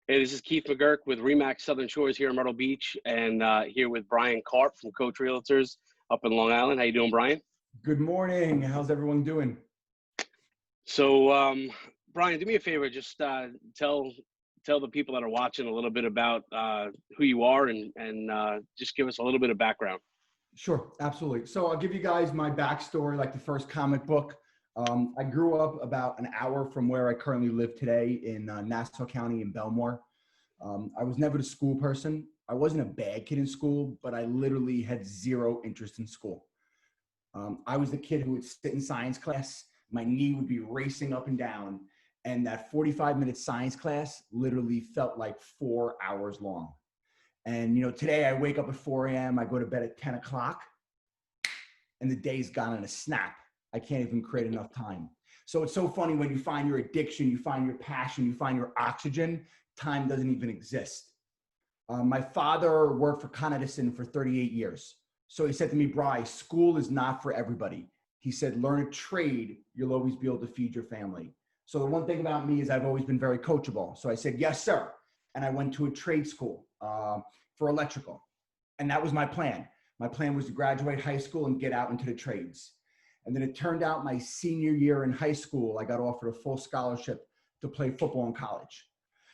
Hey, this is Keith McGurk with Remax Southern Shores here in Myrtle Beach, and here with Bryan Karp from Coach Realtors up in Long Island. How you doing, Bryan? Good morning. How's everyone doing? So, Bryan, do me a favor. Just tell the people that are watching a little bit about who you are, and just give us a little bit of background. Sure, absolutely. So I'll give you guys my backstory, like the first comic book. I grew up about an hour from where I currently live today in Nassau County in Belmore. I was never a school person. I wasn't a bad kid in school, but I literally had zero interest in school. I was the kid who would sit in science class. My knee would be racing up and down. And that 45-minute science class literally felt like 4 hours long. And, today I wake up at 4 a.m., I go to bed at 10 o'clock, and the day's gone in a snap. I can't even create enough time. So it's so funny when you find your addiction, you find your passion, you find your oxygen, time doesn't even exist. My father worked for Con Edison for 38 years. So he said to me, Bri, school is not for everybody. He said, learn a trade, you'll always be able to feed your family. So the one thing about me is I've always been very coachable. So I said, yes, sir. And I went to a trade school for electrical. And that was my plan. My plan was to graduate high school and get out into the trades. And then it turned out my senior year in high school, I got offered a full scholarship to play football in college.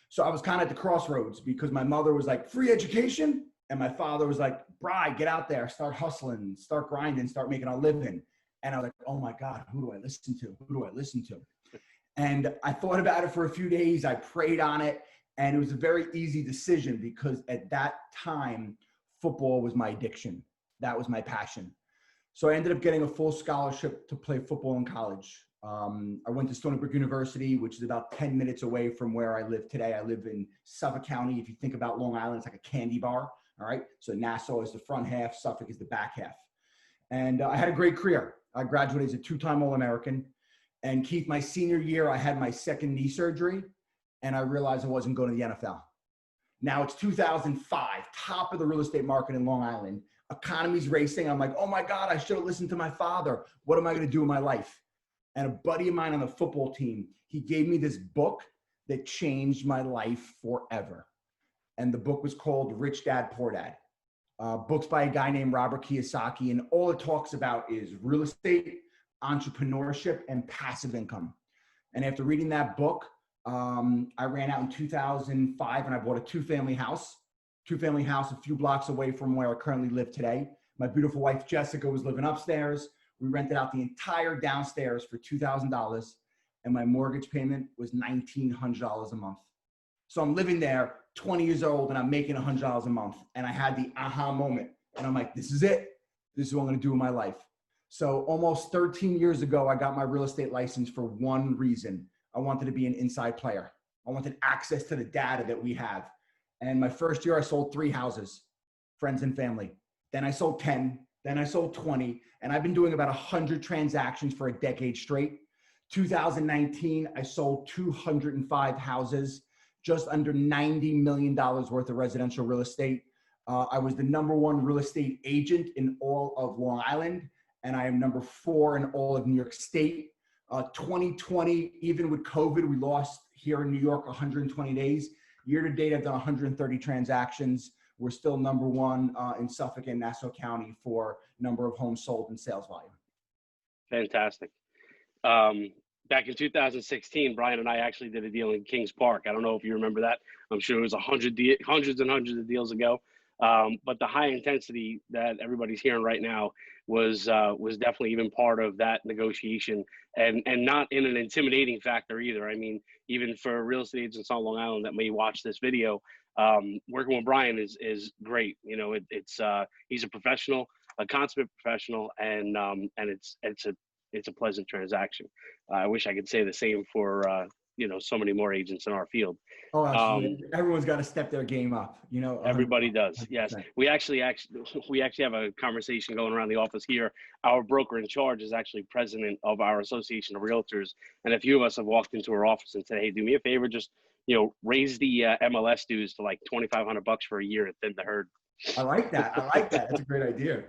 So I was kind of at the crossroads because my mother was like, free education. And my father was like, Bri, get out there, start hustling, start grinding, start making a living. And I was like, oh my God, who do I listen to? Who do I listen to? And I thought about it for a few days. I prayed on it. And it was a very easy decision because at that time, football was my addiction. That was my passion. So I ended up getting a full scholarship to play football in college. I went to Stony Brook University, which is about 10 minutes away from where I live today. I live in Suffolk County. If you think about Long Island, it's like a candy bar. All right. So Nassau is the front half, Suffolk is the back half. And I had a great career. I graduated as a two-time All-American. And Keith, my senior year, I had my second knee surgery, and I realized I wasn't going to the NFL. Now it's 2005, top of the real estate market in Long Island. Economy's racing. I'm like, oh my God, I should have listened to my father. What am I going to do in my life? And a buddy of mine on the football team, he gave me this book that changed my life forever. And the book was called Rich Dad, Poor Dad. Books by a guy named Robert Kiyosaki. And all it talks about is real estate, entrepreneurship, and passive income. And after reading that book, I ran out in 2005 and I bought a two-family house a few blocks away from where I currently live today. My beautiful wife, Jessica, was living upstairs. We rented out the entire downstairs for $2,000 and my mortgage payment was $1,900 a month. So I'm living there 20 years old and I'm making $100 a month. And I had the aha moment and I'm like, this is it. This is what I'm going to do in my life. So almost 13 years ago, I got my real estate license for one reason. I wanted to be an inside player. I wanted access to the data that we have. And my first year, I sold 3 houses, friends and family. Then I sold 10, then I sold 20. And I've been doing about 100 transactions for a decade straight. 2019, I sold 205 houses, just under $90 million worth of residential real estate. I was the #1 real estate agent in all of Long Island. And I am #4 in all of New York State. 2020, even with COVID, we lost here in New York 120 days. Year to date, I've done 130 transactions. We're still #1 in Suffolk and Nassau County for number of homes sold and sales volume. Fantastic. Back in 2016, Bryan and I actually did a deal in Kings Park. I don't know if you remember that. I'm sure it was hundreds and hundreds of deals ago. But the high intensity that everybody's hearing right now was definitely even part of that negotiation, and not in an intimidating factor either. I mean, even for real estate agents on Long Island that may watch this video, working with Bryan is great. You know, he's a professional, a consummate professional, and it's a pleasant transaction. I wish I could say the same for so many more agents in our field. Oh, absolutely. Everyone's got to step their game up, 100%. Everybody does. Yes. We actually have a conversation going around the office here. Our broker in charge is actually president of our association of realtors. And a few of us have walked into her office and said, hey, do me a favor, just, raise the MLS dues to like $2,500 for a year and thin the herd. I like that. That's a great idea.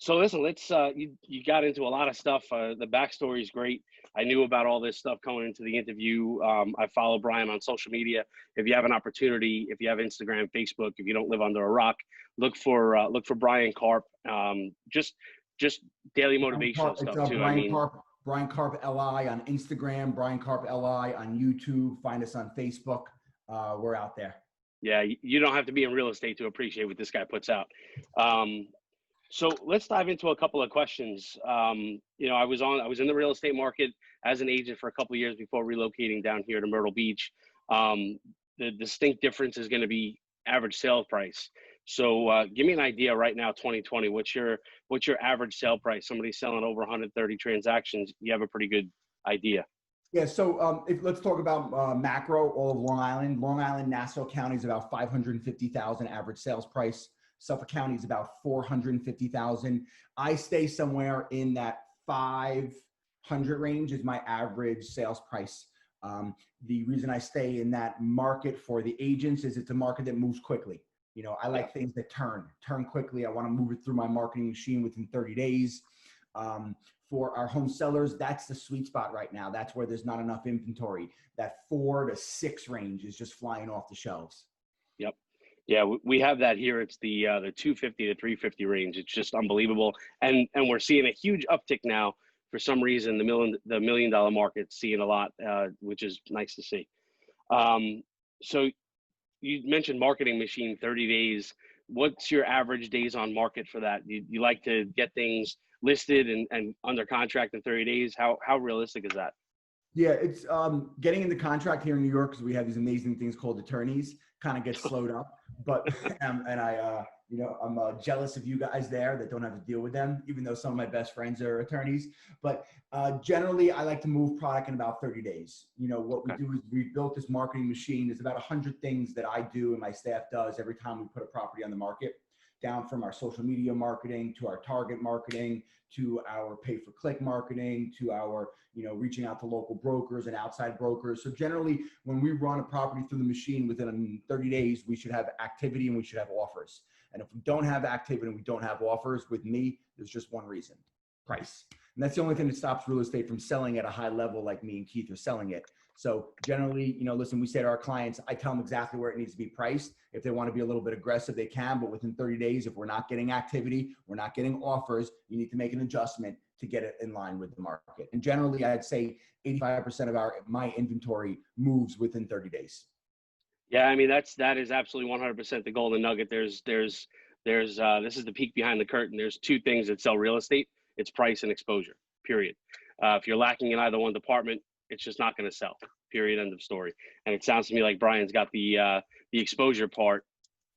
So listen, let's you got into a lot of stuff. The backstory is great. I knew about all this stuff going into the interview. I follow Bryan on social media. If you have an opportunity, if you have Instagram, Facebook, if you don't live under a rock, look for Bryan Karp. Just daily Bryan motivational Karp, it's stuff too. I Bryan mean, Karp, Bryan Karp LI on Instagram, Bryan Karp LI on YouTube. Find us on Facebook. We're out there. yeah, you don't have to be in real estate to appreciate what this guy puts out. So let's dive into a couple of questions. I was in the real estate market as an agent for a couple of years before relocating down here to Myrtle Beach. The distinct difference is going to be average sale price. So give me an idea right now, 2020. What's your average sale price? Somebody's selling over 130 transactions. You have a pretty good idea. Yeah, so let's talk about macro, all of Long Island. Long Island, Nassau County is about 550,000 average sales price. Suffolk County is about 450,000. I stay somewhere in that 500 range is my average sales price. The reason I stay in that market for the agents is it's a market that moves quickly. I like things that turn quickly. I want to move it through my marketing machine within 30 days. For our home sellers, that's the sweet spot right now. That's where there's not enough inventory. That 4 to 6 range is just flying off the shelves. Yep. Yeah, we have that here. It's the 250 to 350 range. It's just unbelievable, and we're seeing a huge uptick now. For some reason, the $1 million market's seeing a lot, which is nice to see. So you mentioned marketing machine 30 days. What's your average days on market for that? You like to get things listed and under contract in 30 days? How realistic is that? Yeah, it's getting into contract here in New York because we have these amazing things called attorneys. Kind of gets slowed up, but I'm jealous of you guys there that don't have to deal with them, even though some of my best friends are attorneys. But generally, I like to move product in about 30 days. What we do is we built this marketing machine. There's about 100 things that I do and my staff does every time we put a property on the market, down from our social media marketing to our target marketing to our pay-per-click marketing to our reaching out to local brokers and outside brokers. So generally, when we run a property through the machine within 30 days, we should have activity and we should have offers. And if we don't have activity and we don't have offers with me, there's just one reason: price. And that's the only thing that stops real estate from selling at a high level like me and Keith are selling it. So generally, listen, we say to our clients, I tell them exactly where it needs to be priced. If they want to be a little bit aggressive, they can, but within 30 days, if we're not getting activity, we're not getting offers, you need to make an adjustment to get it in line with the market. And generally, I'd say 85% of my inventory moves within 30 days. Yeah, I mean, that is absolutely 100% the golden nugget. There's this is the peek behind the curtain. There's two things that sell real estate. It's price and exposure, period. If you're lacking in either one department, it's just not going to sell, period, end of story. And it sounds to me like Bryan's got the exposure part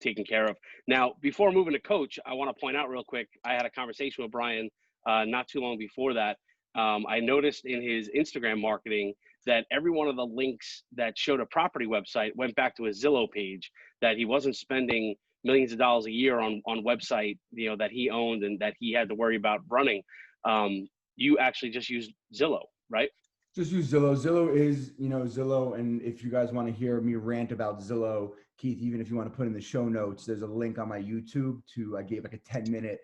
taken care of. Now, before moving to coach, I want to point out real quick, I had a conversation with Bryan not too long before that. I noticed in his Instagram marketing that every one of the links that showed a property website went back to a Zillow page, that he wasn't spending millions of dollars a year on website, that he owned and that he had to worry about running. You actually just use Zillow, right? Just use Zillow. Zillow is, Zillow. And if you guys want to hear me rant about Zillow, Keith, even if you want to put in the show notes, there's a link on my YouTube I gave like a 10-minute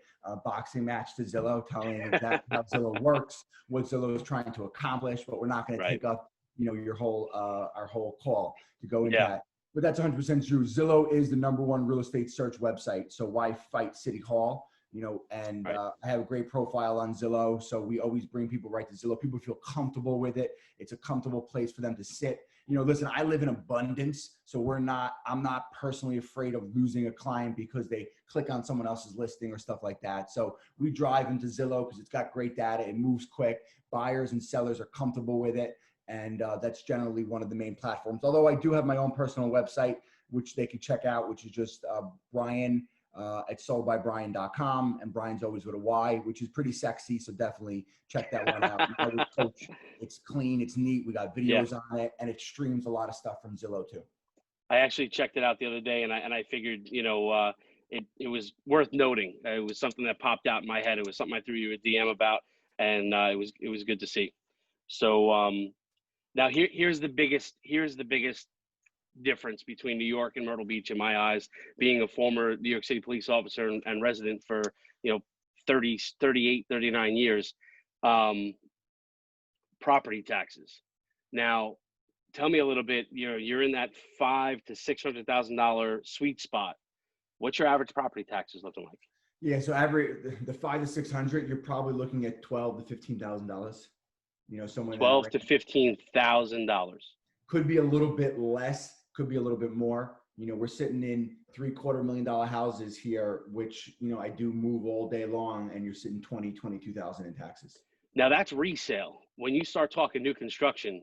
boxing match to Zillow, telling exactly how Zillow works, what Zillow is trying to accomplish, but we're not going to take up, our whole call to go into that. But that's 100% true. Zillow is the #1 real estate search website. So why fight City Hall? I have a great profile on Zillow. So we always bring people right to Zillow. People feel comfortable with it. It's a comfortable place for them to sit. Listen, I live in abundance. So I'm not personally afraid of losing a client because they click on someone else's listing or stuff like that. So we drive into Zillow because it's got great data. It moves quick. Buyers and sellers are comfortable with it. And that's generally one of the main platforms. Although I do have my own personal website, which they can check out, which is just Bryan at soldbybryan.com, and Bryan's always with a Y, which is pretty sexy. So definitely check that one out. Coach, it's clean, it's neat. We got videos on it, and it streams a lot of stuff from Zillow too. I actually checked it out the other day, and I figured, it was worth noting. It was something that popped out in my head. It was something I threw you a DM about, and it was good to see. So now here's the biggest difference between New York and Myrtle Beach in my eyes, being a former New York City police officer and resident for 30, 38, 39 years, property taxes. Now, tell me a little bit, you're in that $500,000 to $600,000 sweet spot. What's your average property taxes looking like? Yeah, so the 5 to 600, you're probably looking at $12 to $15,000. Somewhere in that $12 range. to $15,000. Could be a little bit less, could be a little bit more. We're sitting in $750,000 houses here, which I do move all day long, and you're sitting 22,000 in taxes. Now that's resale. When you start talking new construction,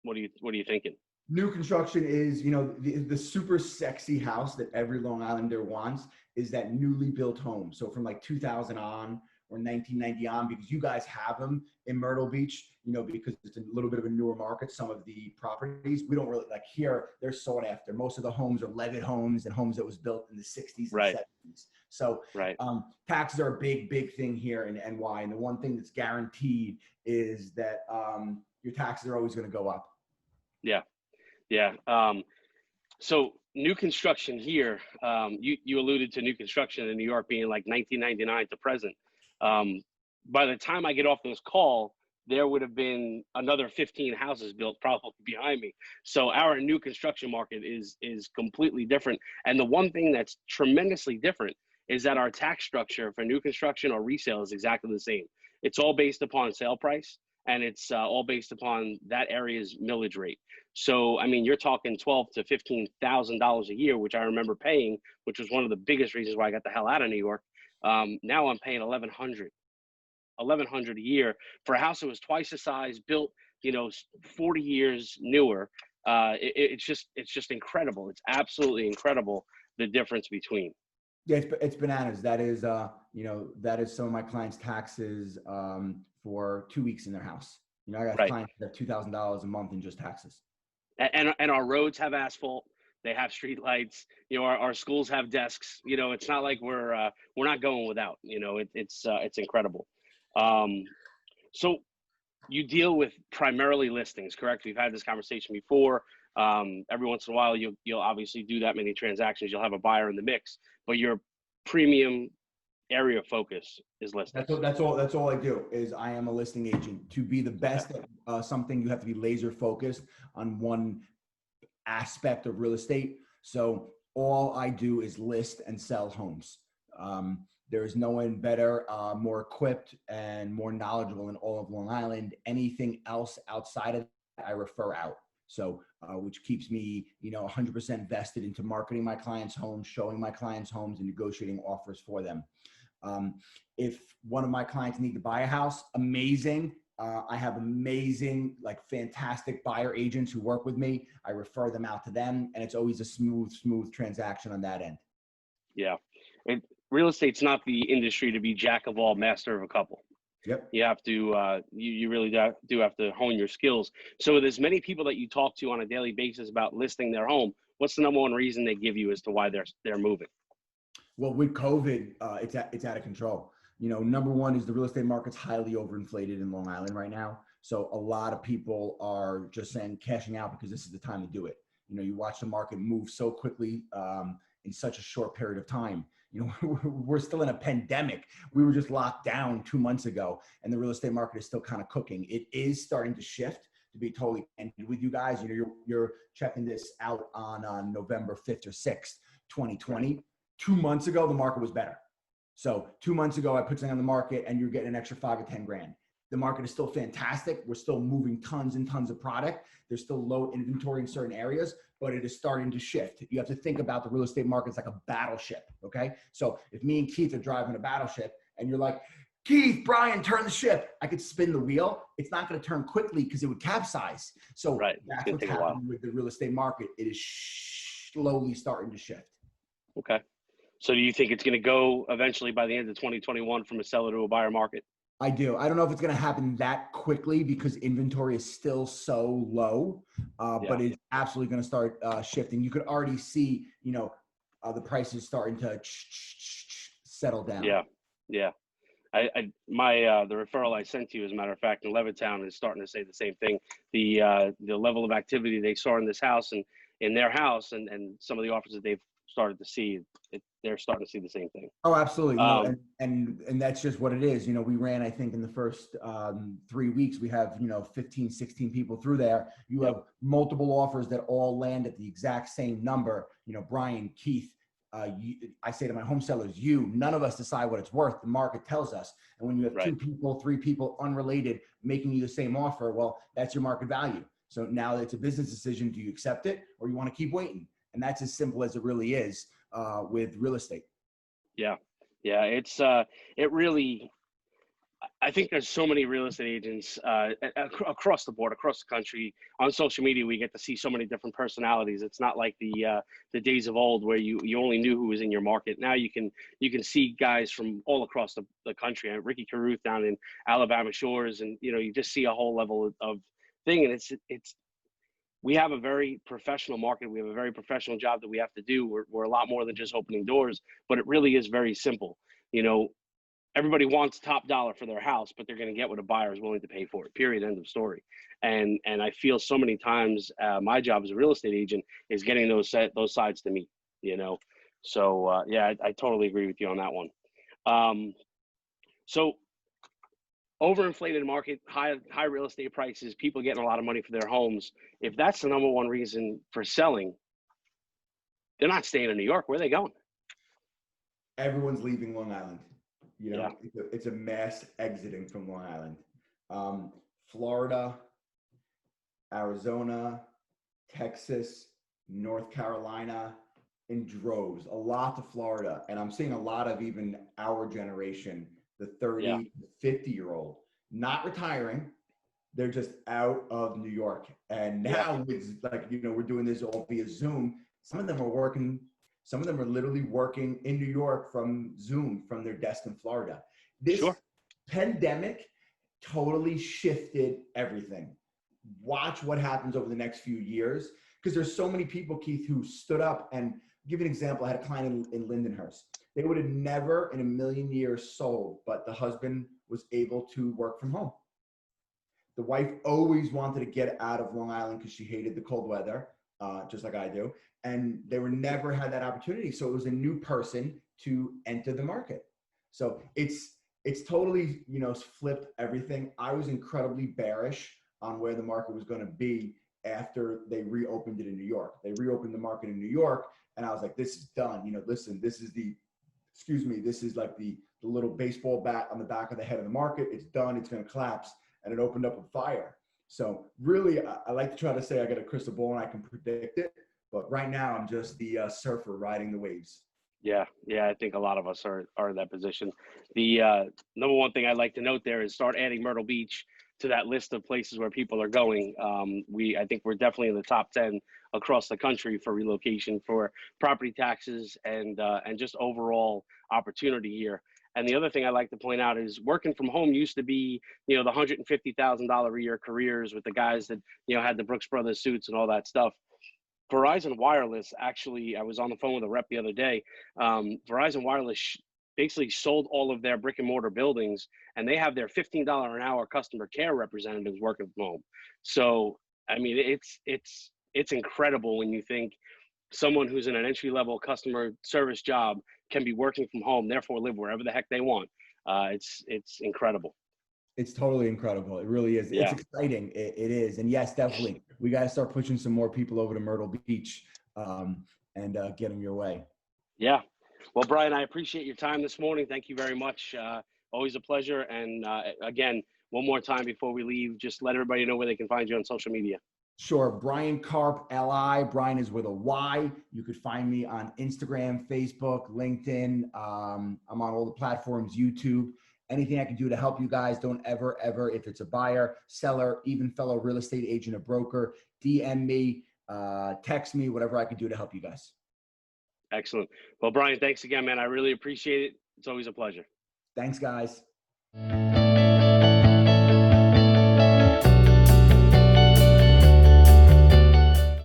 what are you thinking? New construction is, the super sexy house that every Long Islander wants is that newly built home. So from like 2000 on or 1990 on, because you guys have them in Myrtle Beach, because it's a little bit of a newer market. Some of the properties we don't really like here. They're sought after. Most of the homes are Levitt homes and homes that was built in the 60s and 70s. So taxes are a big thing here in NY. And the one thing that's guaranteed is that your taxes are always going to go up. Yeah. Yeah. So new construction here, you alluded to new construction in New York being like 1999 to present. By the time I get off this call, there would have been another 15 houses built probably behind me. So our new construction market is completely different. And the one thing that's tremendously different is that our tax structure for new construction or resale is exactly the same. It's all based upon sale price, and it's all based upon that area's millage rate. So, I mean, you're talking $12,000 to $15,000 a year, which I remember paying, which was one of the biggest reasons why I got the hell out of New York. Now I'm paying $1,100 a year for a house that was twice the size, built, 40 years newer. It's just incredible. It's absolutely incredible, the difference between. Yeah, it's bananas. That is, that is some of my clients' taxes for 2 weeks in their house. I got clients that have $2,000 a month in just taxes. And our roads have asphalt. They have street lights. Our schools have desks. It's not like we're not going without. It's incredible. So you deal with primarily listings, correct? We've had this conversation before. Every once in a while, you'll obviously do that many transactions. You'll have a buyer in the mix, but your premium area of focus is listings. That's all I do is I am a listing agent. To be the best at something, you have to be laser focused on one aspect of real estate. So all I do is list and sell homes. There is no one better, more equipped, and more knowledgeable in all of Long Island. Anything else outside of that, I refer out. So, which keeps me, 100% vested into marketing my clients' homes, showing my clients' homes, and negotiating offers for them. If one of my clients need to buy a house, amazing. I have amazing, fantastic buyer agents who work with me. I refer them out to them, and it's always a smooth transaction on that end. Yeah. Real estate's not the industry to be jack of all, master of a couple. Yep. You have to, you really do have to hone your skills. So with as many people that you talk to on a daily basis about listing their home, what's the number one reason they give you as to why they're moving? Well, with COVID, it's out of control. Number one is the real estate market's highly overinflated in Long Island right now. So a lot of people are just cashing out because this is the time to do it. You watch the market move so quickly in such a short period of time. We're still in a pandemic. We were just locked down 2 months ago, and the real estate market is still kind of cooking. It is starting to shift, to be totally candid with you guys. You're checking this out on November 5th or 6th, 2020. 2 months ago, the market was better. So 2 months ago, I put something on the market and you're getting an extra 5 or 10 grand. The market is still fantastic. We're still moving tons and tons of product. There's still low inventory in certain areas, but it is starting to shift. You have to think about the real estate market as like a battleship, okay? So if me and Keith are driving a battleship and you're like, Keith, Bryan, turn the ship, I could spin the wheel. It's not going to turn quickly because it would capsize. So that's what's happening with the real estate market. It is slowly starting to shift. Okay. So do you think it's going to go eventually by the end of 2021 from a seller to a buyer market? I do. I don't know if it's going to happen that quickly because inventory is still so low, but it's absolutely going to start shifting. You could already see, the prices starting to settle down. Yeah. Yeah. The referral I sent to you, as a matter of fact, in Levittown is starting to say the same thing. The level of activity they saw in this house and in their house and some of the offers that they've started to see it. They're starting to see the same thing. Oh, absolutely. No, Um, and that's just what it is. You know, we ran, I think in the first 3 weeks, we have, 15, 16 people through there. You yep. have multiple offers that all land at the exact same number. Brian, Keith, I say to my home sellers, none of us decide what it's worth. The market tells us. And when you have Right. 2 people, 3 people unrelated making you the same offer, well, that's your market value. So now it's a business decision. Do you accept it or you want to keep waiting? And that's as simple as it really is with real estate. Yeah. Yeah. It really, I think there's so many real estate agents across the board, across the country. On social media, we get to see so many different personalities. It's not like the days of old where you only knew who was in your market. Now you can see guys from all across the country. Ricky Carruth down in Alabama Shores, and you just see a whole level of thing. And it's we have a very professional market. We have a very professional job that we have to do. We're a lot more than just opening doors, but it really is very simple. Everybody wants top dollar for their house, but they're going to get what a buyer is willing to pay for it. Period. End of story. And I feel so many times my job as a real estate agent is getting those sides to meet. So yeah, I totally agree with you on that one. So overinflated market, high real estate prices, people getting a lot of money for their homes. If that's the number one reason for selling, they're not staying in New York. Where are they going? Everyone's leaving Long Island. Yeah. It's a mass exiting from Long Island. Florida, Arizona, Texas, North Carolina, in droves, a lot to Florida. And I'm seeing a lot of even our generation, the 30, Yeah. 50-year-old, not retiring. They're just out of New York. And now it's like, we're doing this all via Zoom. Some of them are literally working in New York from Zoom, from their desk in Florida. This pandemic totally shifted everything. Watch what happens over the next few years, because there's so many people, Keith, who stood up. And give you an example. I had a client in Lindenhurst. They would have never in a million years sold, but the husband was able to work from home. The wife always wanted to get out of Long Island because she hated the cold weather, just like I do. And they were never had that opportunity. So it was a new person to enter the market. So it's totally, flipped everything. I was incredibly bearish on where the market was going to be after they reopened it in New York. They reopened the market in New York, and I was like, this is done. Listen, this is like the little baseball bat on the back of the head of the market. It's done. It's going to collapse. And it opened up a fire. So really, I like to try to say I got a crystal ball and I can predict it. But right now, I'm just the surfer riding the waves. Yeah, I think a lot of us are in that position. The number one thing I'd like to note there is start adding Myrtle Beach to that list of places where people are going. I think we're definitely in the top 10 across the country for relocation, for property taxes, and just overall opportunity here. And the other thing I like to point out is working from home used to be, the $150,000 a year careers with the guys that, had the Brooks Brothers suits and all that stuff. Verizon Wireless, actually, I was on the phone with a rep the other day. Verizon Wireless basically sold all of their brick and mortar buildings, and they have their $15 an hour customer care representatives working from home. So, I mean, it's incredible when you think someone who's in an entry-level customer service job can be working from home, therefore live wherever the heck they want. It's incredible. It's totally incredible. It really is. Yeah. It's exciting. It is. And yes, definitely, we got to start pushing some more people over to Myrtle Beach and get them your way. Yeah. Well, Bryan, I appreciate your time this morning. Thank you very much. Always a pleasure. And again, one more time before we leave, just let everybody know where they can find you on social media. Sure. Bryan Karp, L-I. Bryan is with a Y. You could find me on Instagram, Facebook, LinkedIn. I'm on all the platforms, YouTube. Anything I can do to help you guys. Don't ever, if it's a buyer, seller, even fellow real estate agent, or broker, DM me, text me, whatever I can do to help you guys. Excellent. Well, Bryan, thanks again, man. I really appreciate it. It's always a pleasure. Thanks, guys.